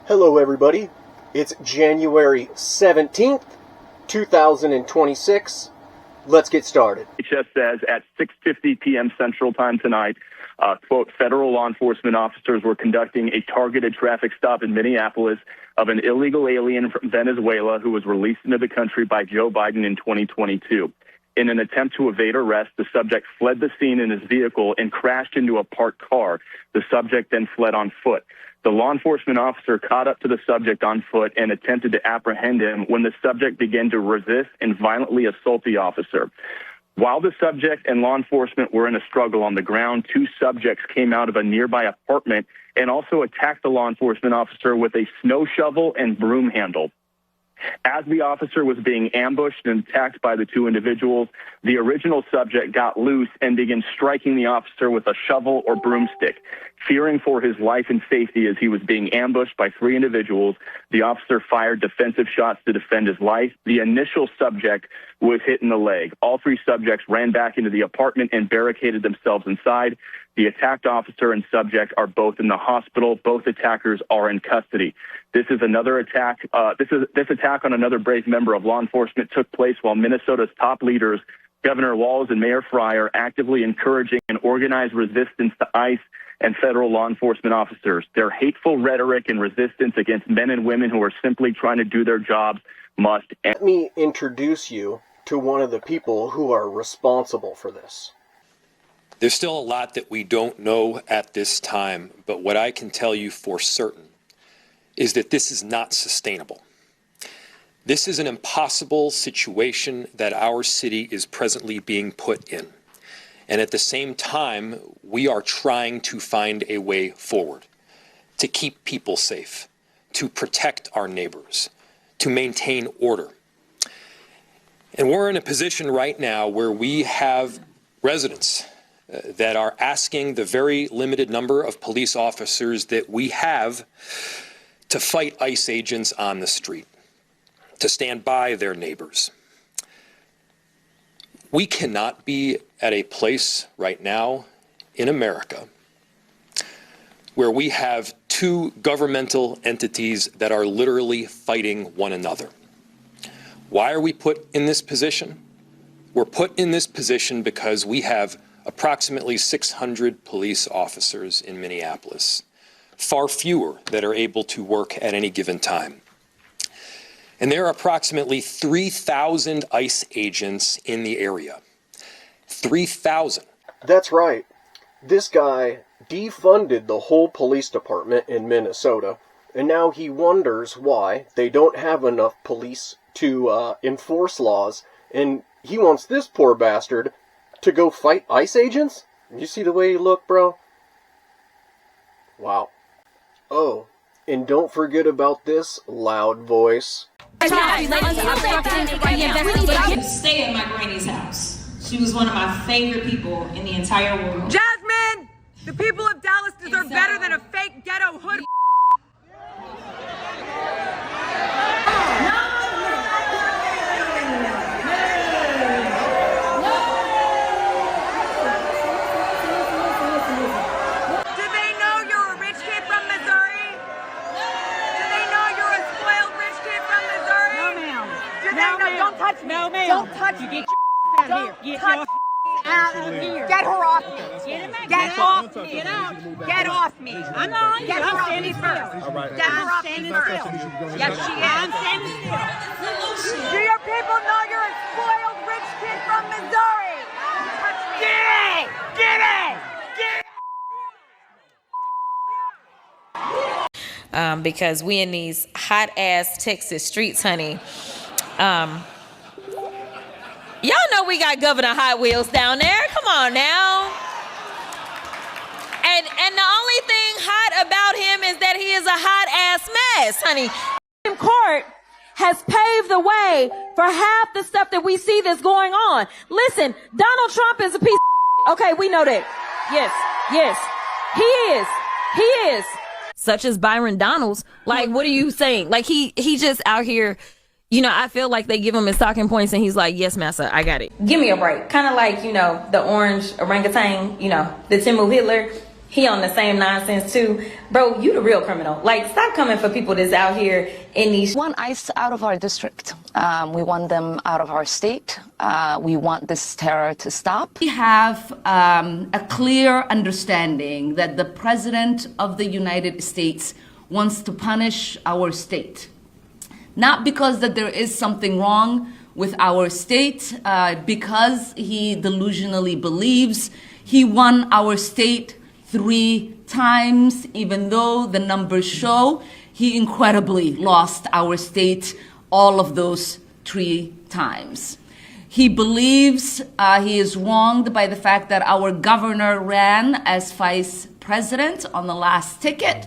Hello everybody, it's January 17th, 2026. Let's get started. DHS says at 6:50 p.m. Central Time tonight, quote, federal law enforcement officers were conducting a targeted traffic stop in Minneapolis of an illegal alien from Venezuela who was released into the country by Joe Biden in 2022. In an attempt to evade arrest, the subject fled the scene in his vehicle and crashed into a parked car. The subject then fled on foot. The law enforcement officer caught up to the subject on foot and attempted to apprehend him when the subject began to resist and violently assault the officer. While the subject and law enforcement were in a struggle on the ground, two subjects came out of a nearby apartment and also attacked the law enforcement officer with a snow shovel and broom handle. As the officer was being ambushed and attacked by the two individuals, the original subject got loose and began striking the officer with a shovel or broomstick. Fearing for his life and safety as he was being ambushed by three individuals, the officer fired defensive shots to defend his life. The initial subject was hit in the leg. All three subjects ran back into the apartment and barricaded themselves inside. The attacked officer and subject are both in the hospital. Both attackers are in custody. This is another attack. This attack on another brave member of law enforcement took place while Minnesota's top leaders, Governor Walz and Mayor Frey, are actively encouraging an organized resistance to ICE and federal law enforcement officers. Their hateful rhetoric and resistance against men and women who are simply trying to do their jobs must end. Let me introduce you to one of the people who are responsible for this. There's still a lot that we don't know at this time, but what I can tell you for certain is that this is not sustainable. This is an impossible situation that our city is presently being put in. And at the same time, we are trying to find a way forward to keep people safe, to protect our neighbors, to maintain order. And we're in a position right now where we have residents that are asking the very limited number of police officers that we have to fight ICE agents on the street, to stand by their neighbors. We cannot be at a place right now in America where we have two governmental entities that are literally fighting one another. Why are we put in this position? We're put in this position because we have approximately 600 police officers in Minneapolis, far fewer that are able to work at any given time. And there are approximately 3,000 ICE agents in the area. 3,000. That's right. This guy defunded the whole police department in Minnesota, and now he wonders why they don't have enough police to enforce laws, and he wants this poor bastard to go fight ICE agents? You see the way you look, bro? Wow. Oh, and don't forget about this loud voice. Stay at my granny's house. She was one of my favorite people in the entire world. Jasmine! The people of Dallas deserve better than a fake ghetto hood. No, ma'am. Don't touch me. Get your out of here. Get your out of here. Get her off me. Get off me. Get out. Get off me. I'm not. Get her off me first. Get her off me first. Yes, she is. I'm standing still. Do your people know you're a spoiled rich kid from Missouri? Get it! Get it! Get it! Because we in these hot ass Texas streets, honey. Y'all know we got Governor Hot Wheels down there. Come on now. And the only thing hot about him is that he is a hot ass mess, honey. Supreme Court has paved the way for half the stuff that we see that's going on. Listen, Donald Trump is a piece of okay, we know that. Yes, he is. Such as Byron Donalds. Like, what are you saying? Like, he just out here, you know, I feel like they give him his talking points and he's like, yes, massa, I got it. Give me a break. Kind of like, you know, the orange orangutan, you know, the Timu Hitler. He on the same nonsense too. Bro, you the real criminal. Like, stop coming for people that's out here in these... We want ICE out of our district. We want them out of our state. We want this terror to stop. We have a clear understanding that the President of the United States wants to punish our state. Not because that there is something wrong with our state, because he delusionally believes he won our state 3 times, even though the numbers show he incredibly lost our state all of those 3 times. He believes he is wronged by the fact that our governor ran as vice president on the last ticket.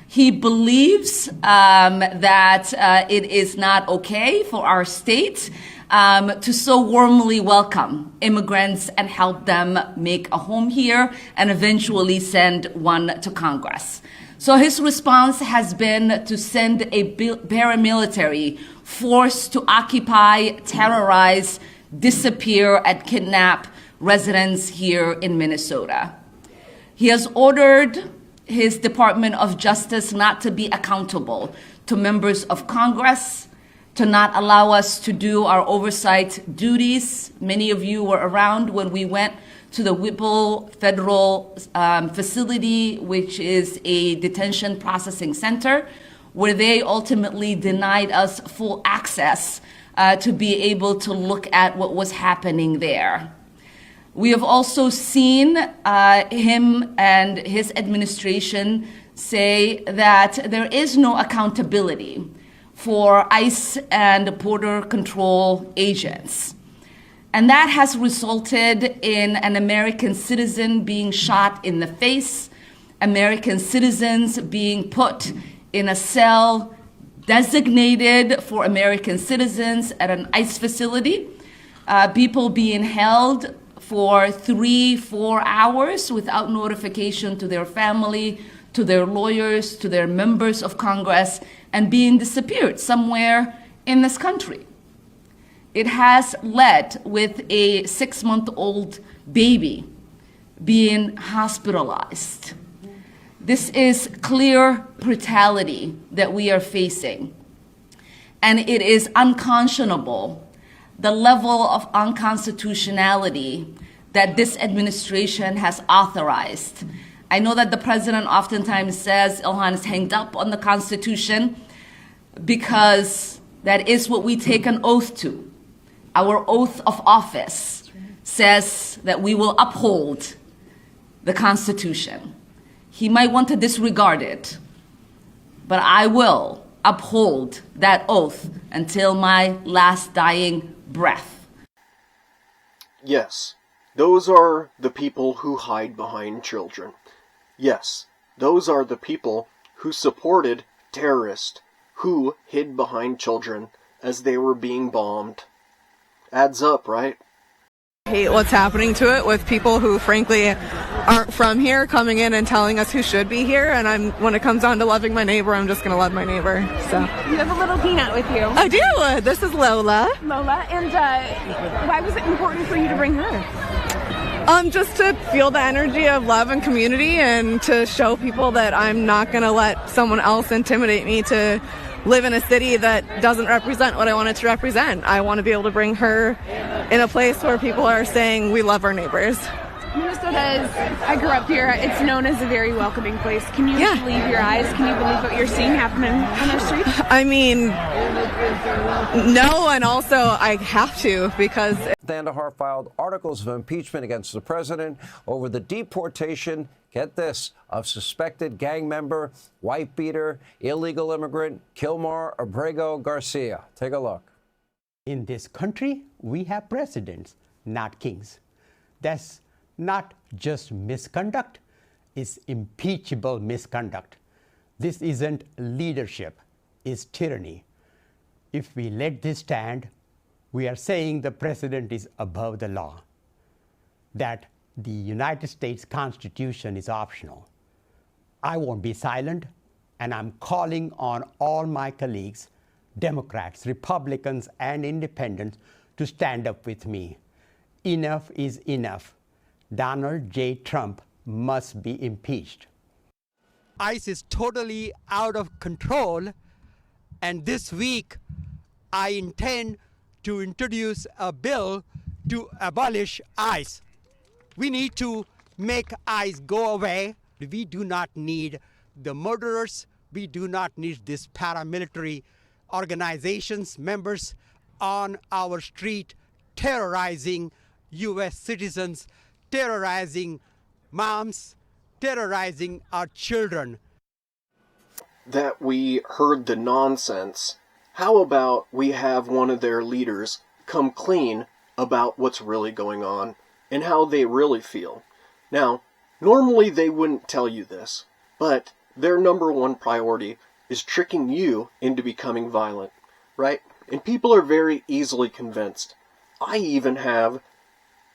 He believes that it is not okay for our state to so warmly welcome immigrants and help them make a home here and eventually send one to Congress. So his response has been to send a paramilitary force to occupy, terrorize, disappear, and kidnap residents here in Minnesota. He has ordered his Department of Justice not to be accountable to members of Congress, to not allow us to do our oversight duties. Many of you were around when we went to the Whipple Federal Facility, which is a detention processing center, where they ultimately denied us full access to be able to look at what was happening there. We have also seen him and his administration say that there is no accountability for ICE and border control agents. And that has resulted in an American citizen being shot in the face, American citizens being put in a cell designated for American citizens at an ICE facility, people being held for 3-4 hours without notification to their family, to their lawyers, to their members of Congress, and being disappeared somewhere in this country. It has led with a 6-month-old baby being hospitalized. This is clear brutality that we are facing. And it is unconscionable, the level of unconstitutionality that this administration has authorized. I know that the president oftentimes says Ilhan is hanged up on the Constitution because that is what we take an oath to. Our oath of office says that we will uphold the Constitution. He might want to disregard it, but I will uphold that oath until my last dying breath. Yes, those are the people who hide behind children. Yes, those are the people who supported terrorists who hid behind children as they were being bombed. Adds up, right? I hate what's happening to it with people who frankly aren't from here coming in and telling us who should be here, and when it comes down to loving my neighbor, I'm just gonna love my neighbor. So you have a little peanut with you. I do. This is Lola. And why was it important for you to bring her? Just to feel the energy of love and community, and to show people that I'm not gonna let someone else intimidate me to live in a city that doesn't represent what I want it to represent. I want to be able to bring her in a place where people are saying we love our neighbors. Minnesota I grew up here. It's known as a very welcoming place. Can you believe your eyes? Can you believe what you're seeing happening on our streets? I mean, no, and also I have to, because... Kandahar filed articles of impeachment against the president over the deportation, get this, of suspected gang member, wife beater, illegal immigrant Kilmar Abrego Garcia. Take a look. In this country, we have presidents, not kings. That's not just misconduct, it's impeachable misconduct. This isn't leadership, it's tyranny. If we let this stand, we are saying the president is above the law, that the United States Constitution is optional. I won't be silent, and I'm calling on all my colleagues, Democrats, Republicans, and Independents, to stand up with me. Enough is enough. Donald J. Trump must be impeached. ICE is totally out of control, and this week I intend to introduce a bill to abolish ICE. We need to make ICE go away. We do not need the murderers. We do not need these paramilitary organizations, members on our street terrorizing U.S. citizens, terrorizing moms, terrorizing our children. That we heard the nonsense. How about we have one of their leaders come clean about what's really going on and how they really feel? Now, normally they wouldn't tell you this, but their number one priority is tricking you into becoming violent, right? And people are very easily convinced. I even have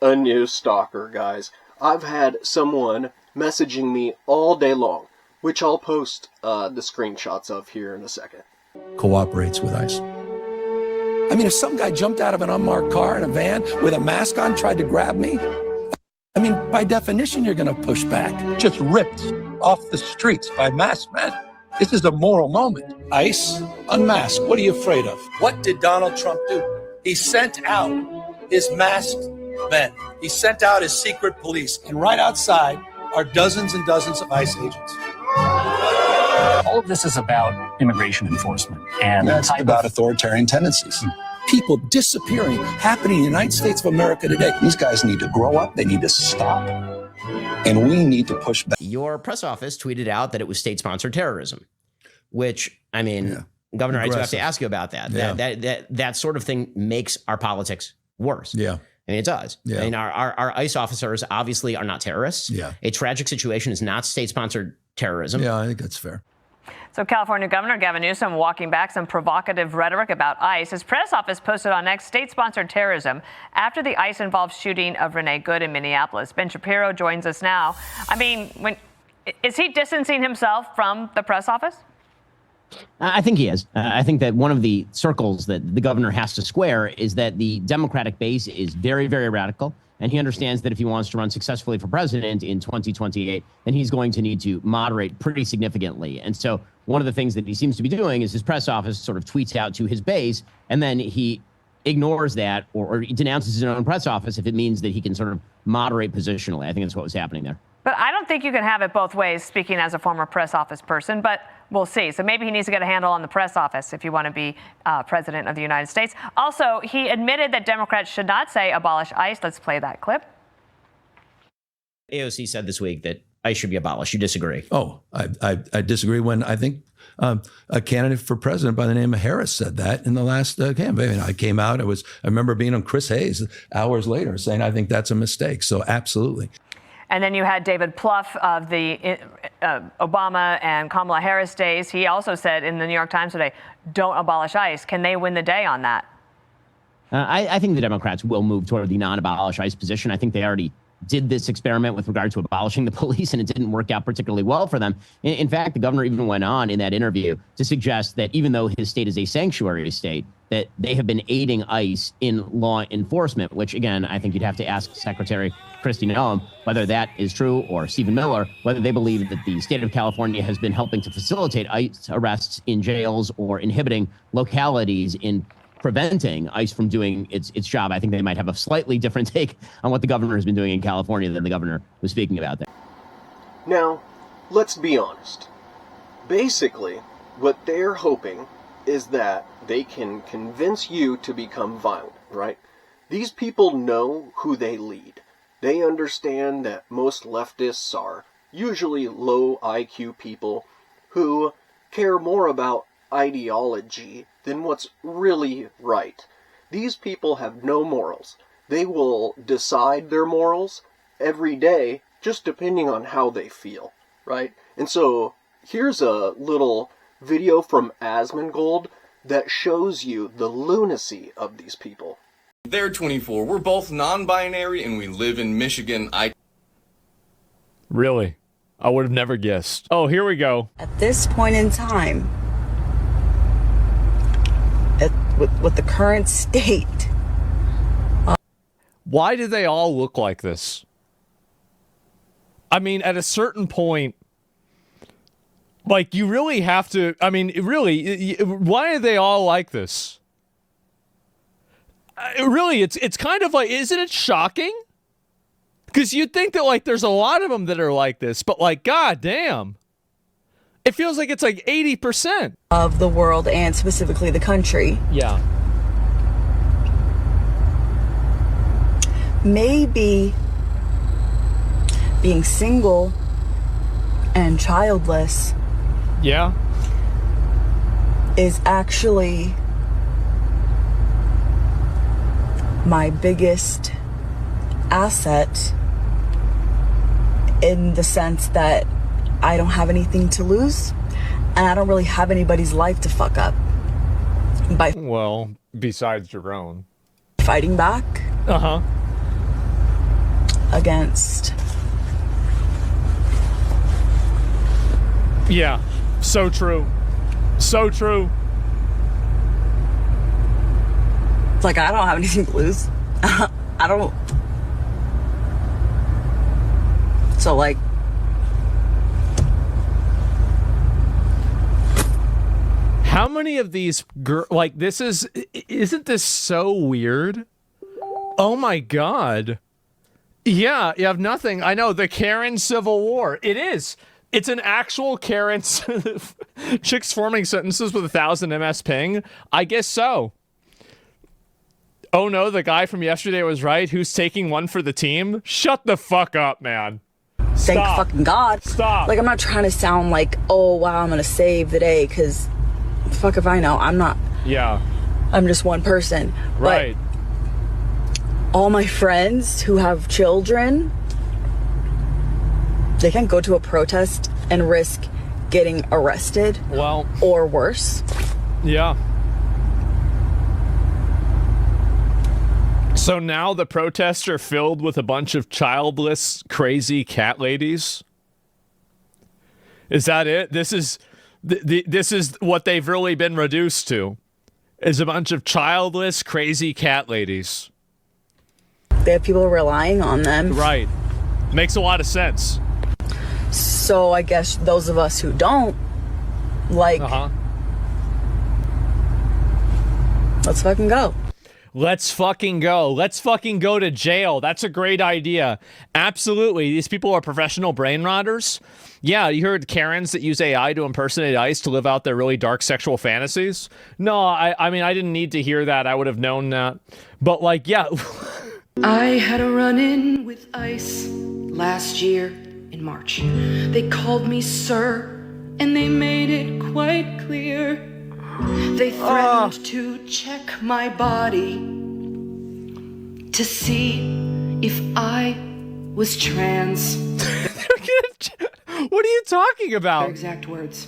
a new stalker, guys. I've had someone messaging me all day long, which I'll post the screenshots of here in a second. Cooperates with ICE. I mean, if some guy jumped out of an unmarked car in a van with a mask on, tried to grab me, I mean, by definition, you're going to push back. Just ripped off the streets by masked men. This is a moral moment. ICE, unmasked. What are you afraid of? What did Donald Trump do? He sent out his masked men. He sent out his secret police. And right outside are dozens and dozens of ICE agents. All of this is about immigration enforcement. And that's about authoritarian tendencies. People disappearing, happening in the United States of America today. These guys need to grow up. They need to stop. And we need to push back. Your press office tweeted out that it was state-sponsored terrorism, which, I mean, Governor, I do have to ask you about that. Yeah. That sort of thing makes our politics worse. Yeah. I mean, it does. Yeah. I mean, our ICE officers obviously are not terrorists. Yeah. A tragic situation is not state-sponsored terrorism. Yeah, I think that's fair. So California Governor Gavin Newsom walking back some provocative rhetoric about ICE. His press office posted on X state-sponsored terrorism after the ICE-involved shooting of Renee Good in Minneapolis. Ben Shapiro joins us now. I mean, is he distancing himself from the press office? I think he is. I think that one of the circles that the governor has to square is that the Democratic base is very, very radical. And he understands that if he wants to run successfully for president in 2028, then he's going to need to moderate pretty significantly. And so one of the things that he seems to be doing is his press office sort of tweets out to his base, and then he ignores that or denounces his own press office if it means that he can sort of moderate positionally. I think that's what was happening there. But I don't think you can have it both ways, speaking as a former press office person, but we'll see. So maybe he needs to get a handle on the press office if you want to be president of the United States. Also, he admitted that Democrats should not say abolish ICE. Let's play that clip. AOC said this week that ICE should be abolished. You disagree? Oh, I disagree when I think a candidate for president by the name of Harris said that in the last campaign. I came out, I remember being on Chris Hayes hours later saying, I think that's a mistake. So absolutely. And then you had David Plouffe of the Obama and Kamala Harris days. He also said in the New York Times today, don't abolish ICE. Can they win the day on that? I think the Democrats will move toward the non-abolish ICE position. I think they already did this experiment with regard to abolishing the police, and it didn't work out particularly well for them. In fact, the governor even went on in that interview to suggest that even though his state is a sanctuary state, that they have been aiding ICE in law enforcement, which, again, I think you'd have to ask Secretary Kristi Noem whether that is true, or Stephen Miller, whether they believe that the state of California has been helping to facilitate ICE arrests in jails or inhibiting localities in preventing ICE from doing its job. I think they might have a slightly different take on what the governor has been doing in California than the governor was speaking about there. Now, let's be honest. Basically, what they're hoping is that they can convince you to become violent, right? These people know who they lead. They understand that most leftists are usually low IQ people who care more about ideology than what's really right. These people have no morals. They will decide their morals every day just depending on how they feel, right? And so here's a little video from Asmongold that shows you the lunacy of these people. They're 24. We're both non-binary and we live in Michigan. Really? I would have never guessed. Oh, here we go. At this point in time, with the current state. Why do they all look like this? I mean, at a certain point, like, you really have to, I mean, really, why are they all like this? Really, it's kind of like, isn't it shocking? Because you'd think that, like, there's a lot of them that are like this, but, like, god damn. It feels like it's like 80% of the world, and specifically the country. Yeah. Maybe being single and childless Yeah. is actually my biggest asset, in the sense that I don't have anything to lose, and I don't really have anybody's life to fuck up by Well, besides your own. fighting back against. Yeah. So true. So true. It's like, I don't have anything to lose. I don't. So, like, How many of these like, this isn't this so weird? Oh my god. Yeah, you have nothing. I know, the Karen Civil War. It is. It's an actual Karen chicks forming sentences with 1,000 MS ping. I guess so. Oh no, the guy from yesterday was right. Who's taking one for the team? Shut the fuck up, man. Thank Stop. fucking God. Stop. Like, I'm not trying to sound like, oh wow, I'm gonna save the day, because fuck if I know. I'm not. Yeah. I'm just one person. Right. But all my friends who have children, they can't go to a protest and risk getting arrested. Well. Or worse. Yeah. So now the protests are filled with a bunch of childless, crazy cat ladies? Is that it? This is this is what they've really been reduced to, is a bunch of childless, crazy cat ladies. They have people relying on them. Right. Makes a lot of sense. So I guess those of us who don't, like, let's fucking go. Let's fucking go. Let's fucking go to jail. That's a great idea. Absolutely. These people are professional brain rotters. Yeah, you heard Karens that use AI to impersonate ICE to live out their really dark sexual fantasies? No, I mean, I didn't need to hear that. I would have known that. But, like, yeah. I had a run-in with ICE last year in March. They called me sir, and they made it quite clear. They threatened to check my body to see if I was trans. What are you talking about? Their exact words.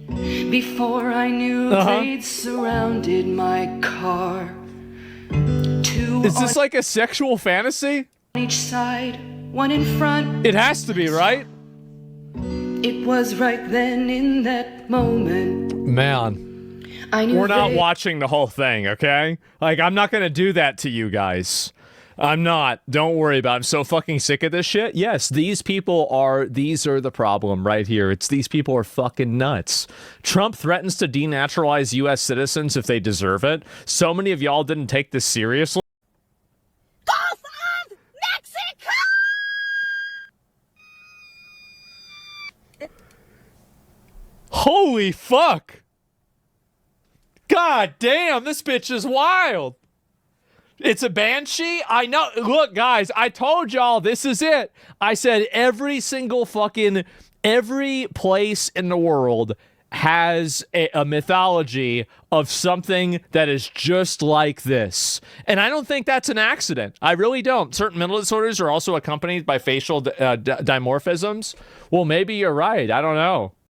Before I knew they'd surrounded my car. Is this like a sexual fantasy? On each side, one in front. It has to be, right? It was right then in that moment. Man. We're not watching the whole thing, okay? Like, I'm not gonna do that to you guys. I'm not. Don't worry about it. I'm so fucking sick of this shit. Yes, these are the problem right here. It's these people are fucking nuts. Trump threatens to denaturalize U.S. citizens if they deserve it. So many of y'all didn't take this seriously. Gulf of Mexico! Holy fuck! God damn, this bitch is wild. It's a banshee? I know. Look, guys, I told y'all this is it. I said every place in the world has a mythology of something that is just like this. And I don't think that's an accident. I really don't. Certain mental disorders are also accompanied by facial dimorphisms. Well, maybe you're right. I don't know.